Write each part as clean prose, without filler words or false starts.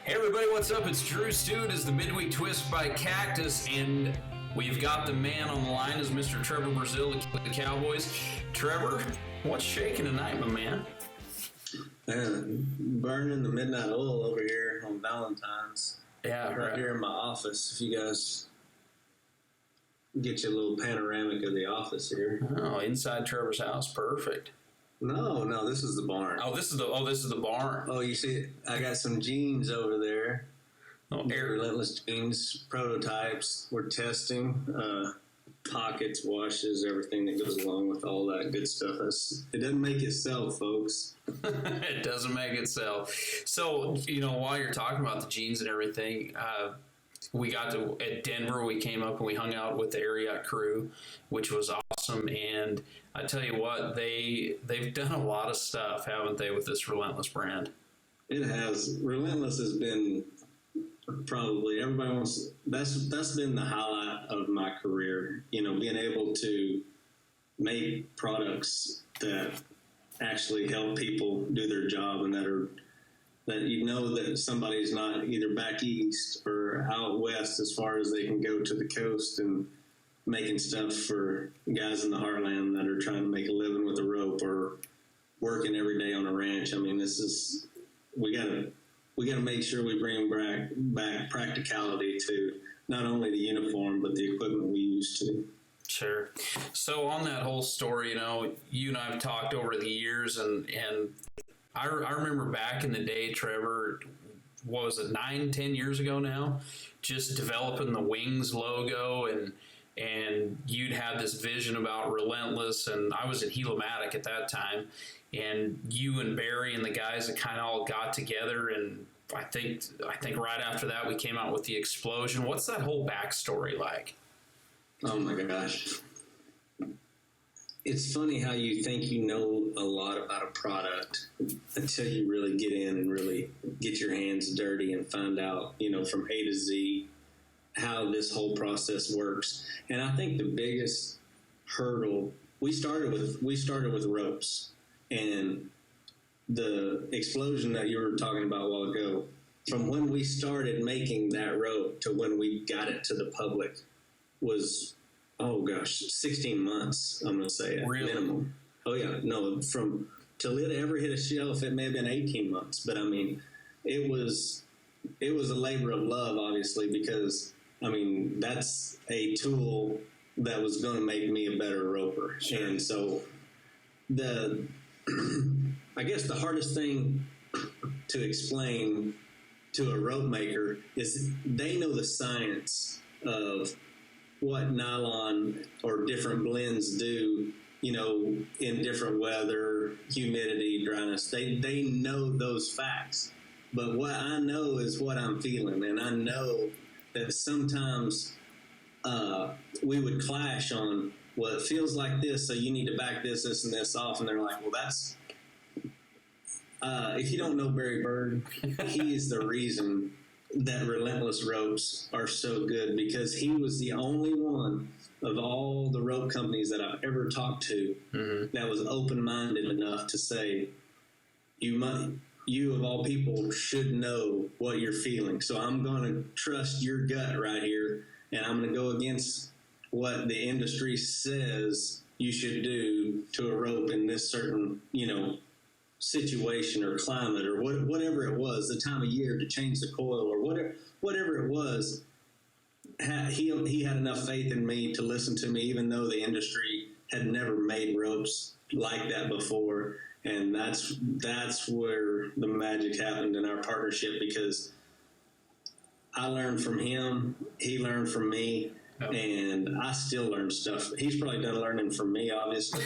Hey everybody, what's up? It's Drew Stewart as the Midweek Twist by Cactus, and we've got the man on the line as Mr. Trevor Brazile, the Cowboys. Trevor, what's shaking tonight, my man? Burning the midnight oil over here on Valentine's. Yeah, right here in my office. If you guys get you a little panoramic of the office here. Oh, inside Trevor's house, perfect. No, this is the barn. This is the barn. Oh, you see, I got some jeans over there. Relentless jeans prototypes. We're testing pockets, washes, everything that goes along with all that good stuff. It doesn't make it sell, folks. It doesn't make it sell. So, while you're talking about the jeans and everything, we got to at Denver. We came up and we hung out with the Ariat crew, which was awesome. And I tell you what, they've done a lot of stuff, haven't they, with this Relentless brand? It has. Relentless has been probably everybody wants. That's been the highlight of my career. Being able to make products that actually help people do their job and that that somebody's not either back east or out west as far as they can go to the coast and making stuff for guys in the heartland that are trying to make a living with a rope or working every day on a ranch. I mean, we got to make sure we bring back practicality to not only the uniform but the equipment we use too. Sure. So on that whole story, you and I have talked over the years, and I remember back in the day, Trevor, what was it, 9-10 years ago now, just developing the Wings logo, and you'd had this vision about Relentless, and I was at Helomatic at that time, and you and Barry and the guys that kind of all got together, and I think right after that we came out with the Explosion. What's that whole backstory like? Oh my gosh. It's funny how you think you know a lot about a product until you really get in and really get your hands dirty and find out, from A to Z how this whole process works. And I think the biggest hurdle, we started with ropes, and the Explosion that you were talking about a while ago, from when we started making that rope to when we got it to the public was, 16 months, I'm going to say at really? Minimum. Oh yeah, no, from till it ever hit a shelf, it may have been 18 months, but I mean, it was a labor of love, obviously, because I mean, that's a tool that was going to make me a better roper. Sure. And so I guess the hardest thing to explain to a rope maker is they know the science of what nylon or different blends do, in different weather, humidity, dryness. They know those facts. But what I know is what I'm feeling. And I know that sometimes we would clash on, well, it feels like this, so you need to back this, and this off. And they're like, well, that's... if you don't know Barry Bird, he is the reason that Relentless ropes are so good, because he was the only one of all the rope companies that I've ever talked to that was open-minded enough to say, you of all people should know what you're feeling. So I'm going to trust your gut right here, and I'm going to go against what the industry says you should do to a rope in this certain, situation or climate or whatever it was, the time of year to change the coil or whatever it was. He had enough faith in me to listen to me, even though the industry had never made ropes like that before. And that's where the magic happened in our partnership, because I learned from him, he learned from me, and I still learn stuff. He's probably done learning from me, obviously,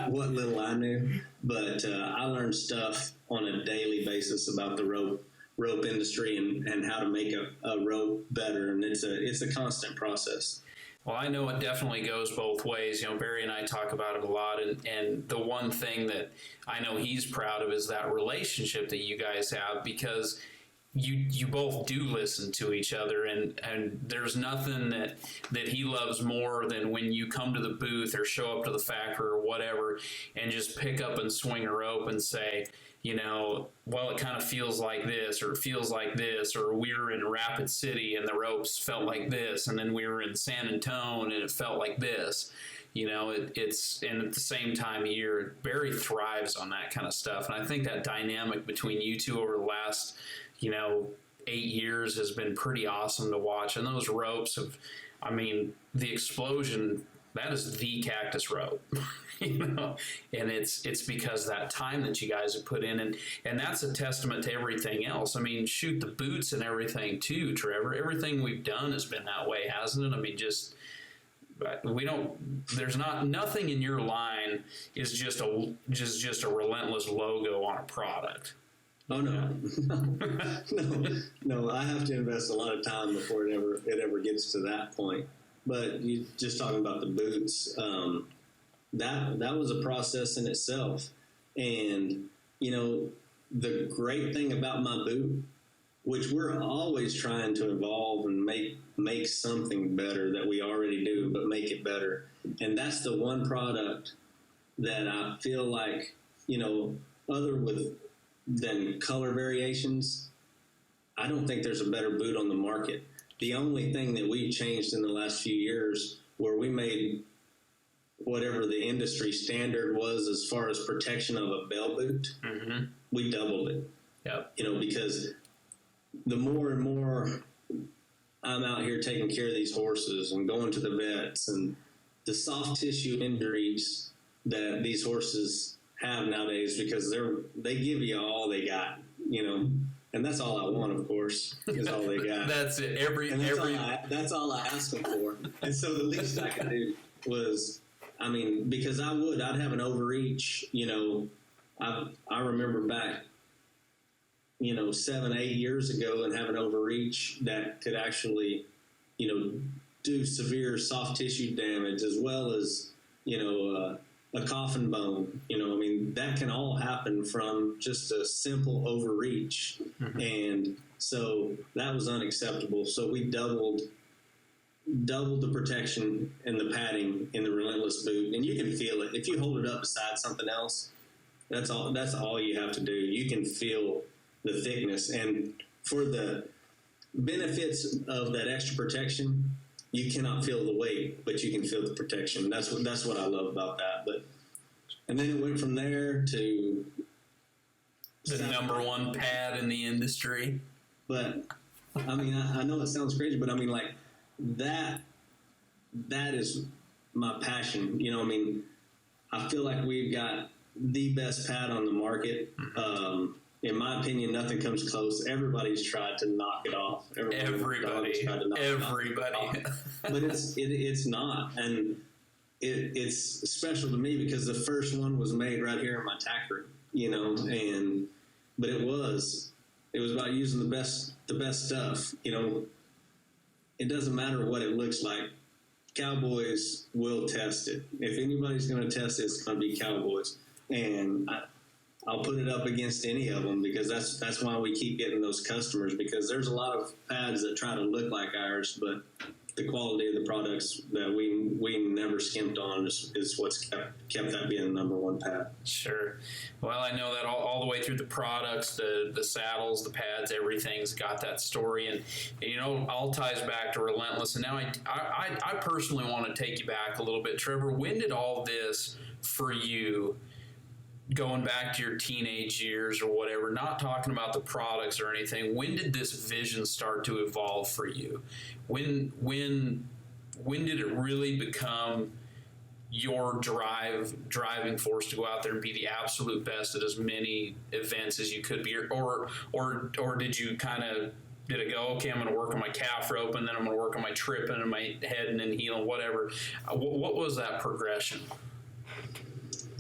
what little I knew. But I learned stuff on a daily basis about the rope industry and how to make a rope better. And it's a constant process. Well, I know it definitely goes both ways. Barry and I talk about it a lot, and the one thing that I know he's proud of is that relationship that you guys have, because you both do listen to each other, and there's nothing that he loves more than when you come to the booth or show up to the factory or whatever and just pick up and swing a rope and say, well, it kind of feels like this, or it feels like this, or we were in Rapid City and the ropes felt like this, and then we were in San Antonio and it felt like this. It's, and at the same time of year, Barry thrives on that kind of stuff. And I think that dynamic between you two over the last, 8 years has been pretty awesome to watch. And those ropes the explosion, that is the cactus rope, and it's because that time that you guys have put in, and that's a testament to everything else. Shoot, the boots and everything too, Trevor, everything we've done has been that way, hasn't it? Nothing in your line is just a Relentless logo on a product. Oh no, no! I have to invest a lot of time before it ever gets to that point. But you just talking about the boots, that was a process in itself. And the great thing about my boot, which we're always trying to evolve and make something better that we already do, but make it better. And that's the one product that I feel like, other than color variations, I don't think there's a better boot on the market. The only thing that we changed in the last few years, where we made whatever the industry standard was as far as protection of a bell boot, we doubled it. Yep. Because the more and more I'm out here taking care of these horses and going to the vets, and the soft tissue injuries that these horses have nowadays, because they give you all they got, and that's all I want, of course, is all they got. That's it. That's all I asked them for. And so the least I could do was, because I'd have an overreach, I remember back, 7-8 years ago, and have an overreach that could actually, do severe soft tissue damage, as well as, a coffin bone. That can all happen from just a simple overreach. And so that was unacceptable. So we doubled the protection and the padding in the Relentless boot, and you can feel it. If you hold it up beside something else, that's all you have to do. You can feel the thickness, and for the benefits of that extra protection, you cannot feel the weight, but you can feel the protection. That's what I love about that. And then it went from there to the number one pad in the industry. But I know it sounds crazy, but that is my passion. I feel like we've got the best pad on the market. In my opinion, nothing comes close. Everybody's tried to knock it off. Everybody. But it's not, and it's special to me because the first one was made right here in my tack room. But it was about using the best stuff. It doesn't matter what it looks like. Cowboys will test it. If anybody's going to test it, it's going to be Cowboys. And I'll put it up against any of them, because that's why we keep getting those customers, because there's a lot of pads that try to look like ours, but the quality of the products that we never skimped on is what's kept that being the number one pad. Sure. Well, I know that all the way through the products, the saddles, the pads, everything's got that story, and all ties back to Relentless. And now I personally want to take you back a little bit, Trevor. When did all this for you, going back to your teenage years or whatever, not talking about the products or anything, when did this vision start to evolve for you? When did it really become your driving force to go out there and be the absolute best at as many events as you could be, or did you did it go, okay, I'm going to work on my calf rope, and then I'm going to work on my tripping and my head and then heel and whatever? What was that progression?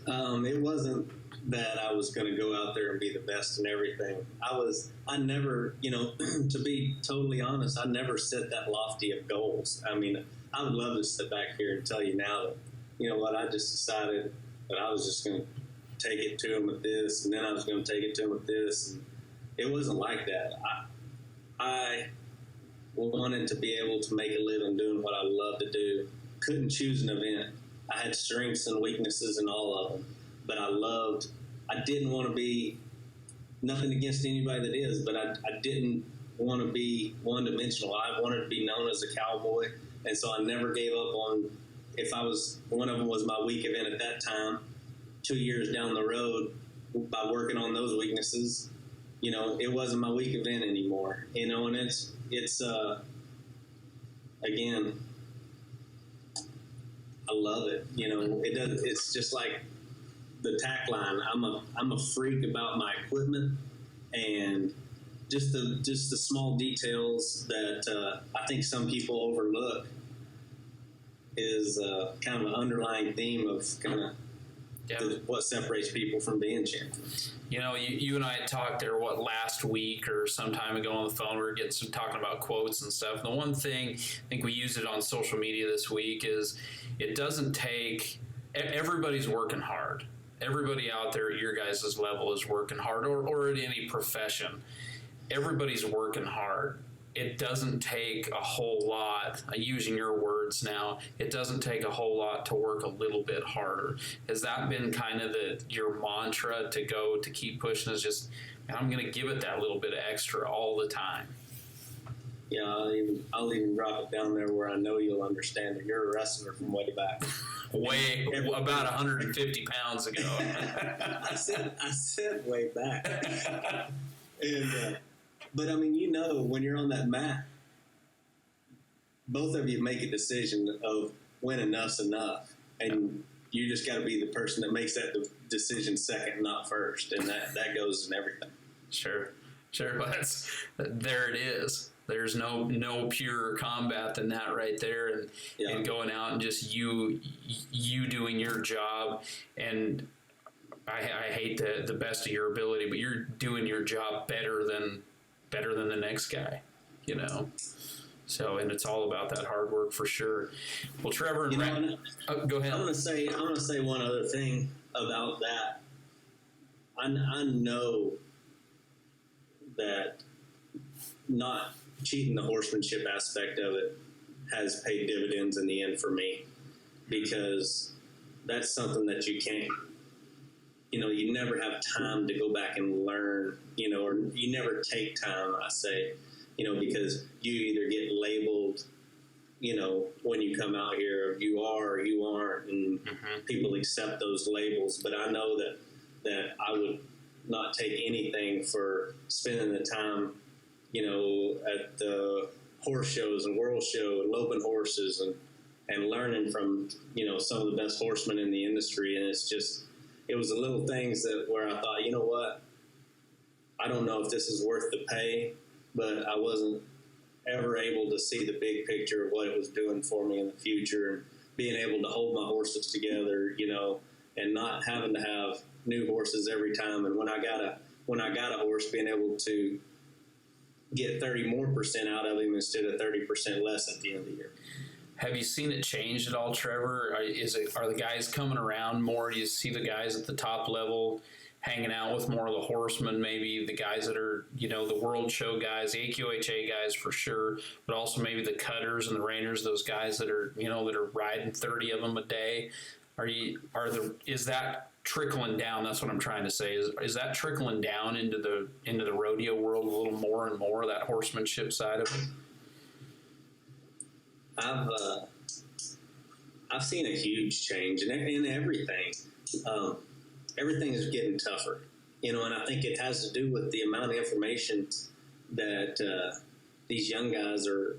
It wasn't that I was going to go out there and be the best in everything. I never, to be totally honest, I never set that lofty of goals. I would love to sit back here and tell you now that, I just decided that I was just going to take it to him with this, and then I was going to take it to him with this. And it wasn't like that. I wanted to be able to make a living doing what I love to do. Couldn't choose an event. I had strengths and weaknesses in all of them, but I didn't want to be, nothing against anybody that is, but I didn't want to be one-dimensional. I wanted to be known as a cowboy, and so I never gave up on, if I was, one of them was my weak event at that time, 2 years down the road, by working on those weaknesses, you know, it wasn't my weak event anymore, you know, and it's again, I love it. You know, it's just like the tack line. I'm a freak about my equipment and just the small details that I think some people overlook is kind of an underlying theme of kind of what separates people from being champions. You know, you and I talked there, last week or some time ago on the phone, we were talking about quotes and stuff. The one thing, I think we used it on social media this week, is it doesn't take, everybody's working hard. Everybody out there at your guys' level is working hard, or at any profession. Everybody's working hard. It doesn't take a whole lot, using your words now, it doesn't take a whole lot to work a little bit harder. Has that been kind of your mantra to keep pushing, is just, man, I'm going to give it that little bit of extra all the time? Yeah, I'll even drop it down there where I know you'll understand it. You're a wrestler from way back. About 150 pounds ago. I said way back. And, but I mean, you know, when you're on that mat, both of you make a decision of when enough's enough, and you just got to be the person that makes that decision second, not first, and that goes in everything. Sure. There it is. There's no pure combat than that right there, and going out and just you doing your job, and I hate the best of your ability, but you're doing your job better than the next guy, you know. So, and it's all about that hard work for sure. Well, Trevor, go ahead. I'm gonna say one other thing about that. I know that not cheating the horsemanship aspect of it has paid dividends in the end for me, because that's something that you can't, you know, you never have time to go back and learn, you know, or you never take time, I say, you know, because you either get labeled, you know, when you come out here, you are or you aren't, and people accept those labels. But I know that I would not take anything for spending the time, you know, at the horse shows and world show and loping horses and learning from, you know, some of the best horsemen in the industry. And it's just, it was the little things where I thought, you know what, I don't know if this is worth the pay, but I wasn't ever able to see the big picture of what it was doing for me in the future, and being able to hold my horses together, you know, and not having to have new horses every time. And when I got a horse, being able to get 30% more out of him instead of 30% less at the end of the year. Have you seen it change at all, Trevor? Are the guys coming around more? Do you see the guys at the top level hanging out with more of the horsemen, maybe the guys that are, you know, the world show guys, the AQHA guys for sure, but also maybe the cutters and the reiners, those guys that are, you know, that are riding 30 of them a day? Is that trickling down? That's what I'm trying to say. Is that trickling down into the rodeo world a little more and more, that horsemanship side of it? I've seen a huge change in everything. Everything is getting tougher, you know, and I think it has to do with the amount of information that these young guys are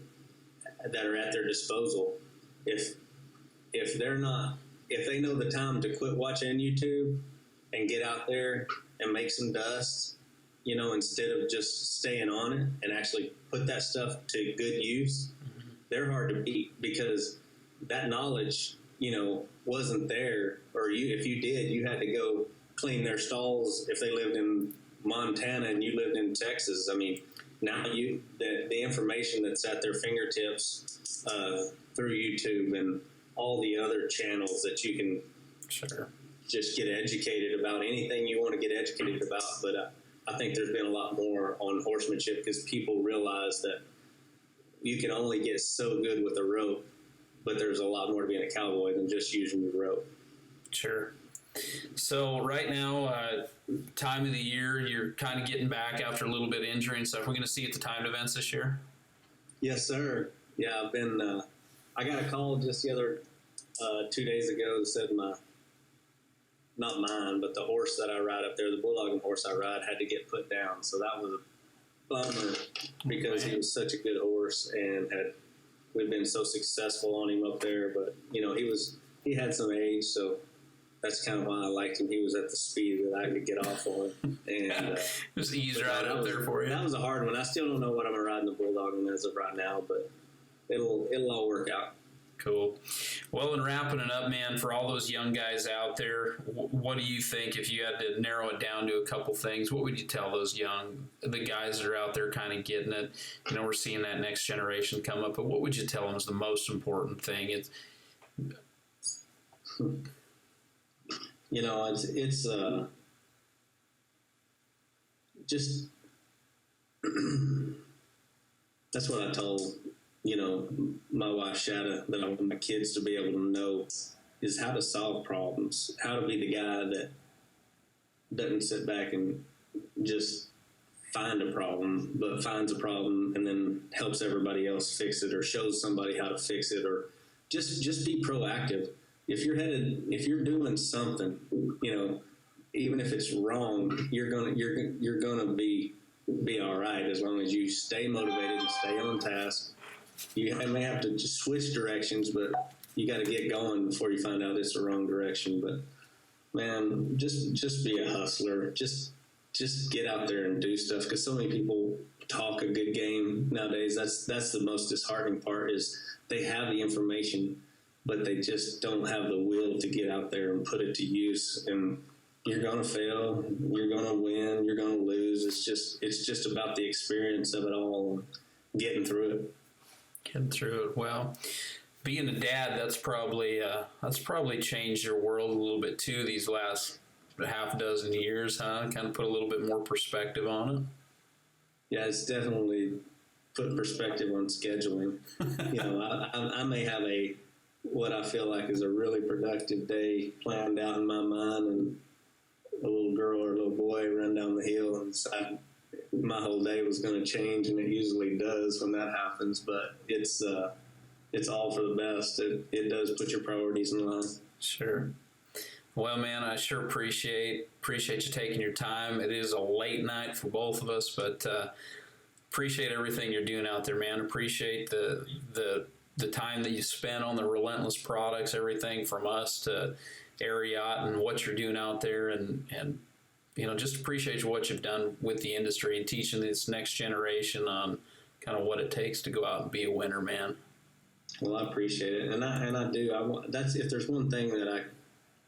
at their disposal. If they know the time to quit watching YouTube and get out there and make some dust, you know, instead of just staying on it and actually put that stuff to good use, they're hard to beat, because that knowledge, you know, wasn't there. Or if you did, you had to go clean their stalls if they lived in Montana and you lived in Texas. I mean, now the information that's at their fingertips through YouTube and all the other channels that you can just get educated about anything you want to get educated about. But I think there's been a lot more on horsemanship because people realize that you can only get so good with a rope, but there's a lot more to being a cowboy than just using your rope. Sure. So right now, time of the year, you're kind of getting back after a little bit of injury and stuff. We're going to see you at the timed events this year? Yes, sir. Yeah, I've been, I got a call just the other 2 days ago that said not mine, but the horse that I ride up there, the bulldogging horse I ride, had to get put down. So that was a bummer because he was such a good horse and we've been so successful on him up there. But, you know, he had some age, so that's kind of why I liked him. He was at the speed that I could get off on. And just ease right up there for you. That was a hard one. I still don't know what I'm going to ride in the bulldogging as of right now, but it'll all work out. Cool. Well, and wrapping it up, man, for all those young guys out there, what do you think if you had to narrow it down to a couple things? What would you tell the guys that are out there kind of getting it? You know, we're seeing that next generation come up, but what would you tell them is the most important thing? You know, it's just that's what I told, you know, my wife Shada, that I want my kids to be able to know is how to solve problems, how to be the guy that doesn't sit back and just find a problem, but finds a problem and then helps everybody else fix it or shows somebody how to fix it, or just be proactive. If you're doing something, you know, even if it's wrong, you're gonna be all right as long as you stay motivated and stay on task. You may have to just switch directions, but you got to get going before you find out it's the wrong direction. But man, just be a hustler. Just get out there and do stuff, because so many people talk a good game nowadays. That's the most disheartening part, is they have the information, but they just don't have the will to get out there and put it to use. And you're going to fail, you're going to win, you're going to lose. It's just about the experience of it all, getting through it. Getting through it. Well, being a dad, that's probably changed your world a little bit too these last half dozen years, huh? Kind of put a little bit more perspective on it. Yeah, it's definitely put perspective on scheduling. You know, I may have what I feel like is a really productive day planned out in my mind, and a little girl or a little boy run down the hill and decide my whole day was going to change, and it usually does when that happens. But it's all for the best. It does put your priorities in line. Sure. Well, man, I sure appreciate you taking your time. It is a late night for both of us, but appreciate everything you're doing out there, man. Appreciate the time that you spent on the Relentless products, everything from us to Ariat and what you're doing out there, and you know, just appreciate what you've done with the industry and teaching this next generation on kind of what it takes to go out and be a winner, man. Well, I appreciate it, and I do. That's, if there's one thing that I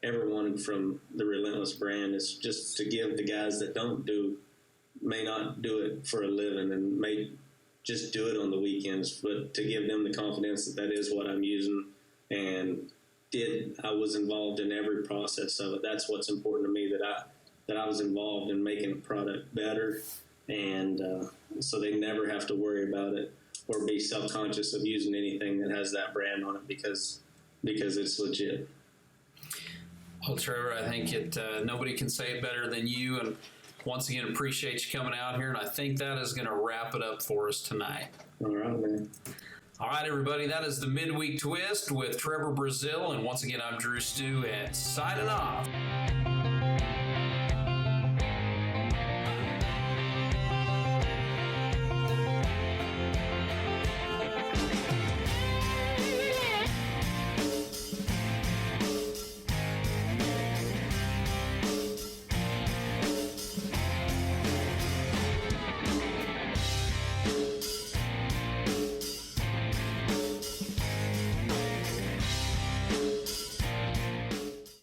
ever wanted from the Relentless brand, is just to give the guys that may not do it for a living and may just do it on the weekends, but to give them the confidence that is what I'm using, and I was involved in every process of it. That's what's important to me, that I was involved in making a product better, and so they never have to worry about it or be self-conscious of using anything that has that brand on it, because it's legit. Well, Trevor, I think nobody can say it better than you, and once again, appreciate you coming out here, and I think that is going to wrap it up for us tonight. All right, man. All right, everybody, that is the Midweek Twist with Trevor Brazile, and once again, I'm Drew Stew, and signing off.